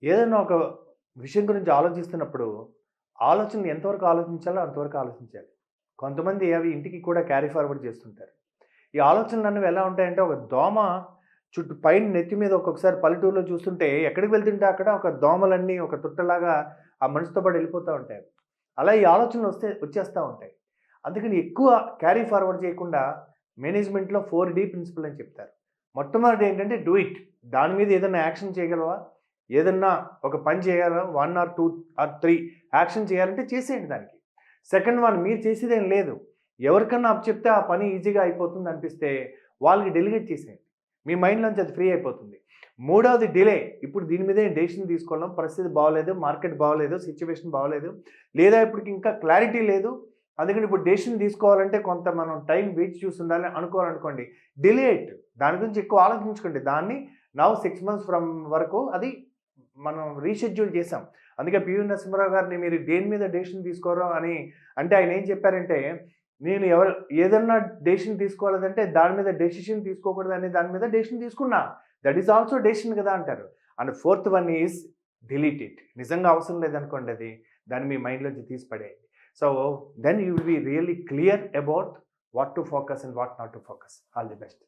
ఏదైనా ఒక విషయం గురించి ఆలోచిస్తున్నప్పుడు, ఆలోచనలు ఎంతవరకు ఆలోచించాలో అంతవరకు ఆలోచించాలి. కొంతమంది అవి ఇంటికి కూడా క్యారీ ఫార్వర్డ్ చేస్తుంటారు. ఈ ఆలోచనలనేవి ఎలా ఉంటాయంటే, ఒక దోమ చుట్టూ పైన నెత్తి మీద ఒక్కొక్కసారి పల్లెటూరులో చూస్తుంటే, ఎక్కడికి వెళ్తుంటే అక్కడ ఒక దోమలన్నీ ఒక తుట్టలాగా ఆ మనిషితో పాటు వెళ్ళిపోతా ఉంటాయి. అలా ఈ ఆలోచనలు వచ్చేస్తా ఉంటాయి. అందుకని ఎక్కువ క్యారీ ఫార్వర్డ్ చేయకుండా మేనేజ్మెంట్‌లో 4 ప్రిన్సిపల్ అని చెప్తారు. మొట్టమొదటి ఏంటంటే డూ ఇట్. దాని మీద ఏదైనా యాక్షన్ చేయగలవా? ఏదన్నా ఒక పని చేయగలవా? 1 ఆర్ 2 ఆర్ 3 యాక్షన్ చేయాలంటే చేసేయండి దానికి. సెకండ్ వన్ మీరు చేసేదేం లేదు. ఎవరికన్నా అప్పచెప్తే ఆ పని ఈజీగా అయిపోతుంది అనిపిస్తే వాళ్ళకి డెలిగేట్ చేసేయండి. మీ మైండ్‌లోంచి అది ఫ్రీ అయిపోతుంది. మూడవది డిలే. ఇప్పుడు దీని మీదే డెసిషన్ తీసుకోవడం. పరిస్థితి బాగోలేదు, మార్కెట్ బాగోలేదు, సిట్యుయేషన్ బాగోలేదు. లేదా ఇప్పటికి ఇంకా క్లారిటీ లేదు. అందుకని ఇప్పుడు డెసిషన్ తీసుకోవాలంటే కొంత మనం టైం వేచి చూసుండాలి అనుకోవాలనుకోండి. Delay it. దాని గురించి ఎక్కువ ఆలోచించకండి. దాన్ని నౌ 6 మంత్స్ ఫ్రమ్ వరకు అది మనం రీషెడ్యూల్ చేసాం. అందుకే 'పివి నరసింహారావు' గారిని మీరు దేని మీద డెసిషన్ తీసుకోరు అని అంటే ఆయన ఏం చెప్పారంటే, నేను ఏదన్నా డెసిషన్ తీసుకోలేదంటే దాని మీద డెసిషన్ తీసుకోకూడదనే దాని మీద డెసిషన్ తీసుకున్నా. దట్ ఈస్ ఆల్సో డెసిషన్ కదా అంటారు. And fourth one is delete it. నిజంగా అవసరం లేదనుకోండి అది. దాన్ని మీ మైండ్‌లోంచి తీసి పడేయండి. So then you will be really clear about what to focus and what not to focus. All the best.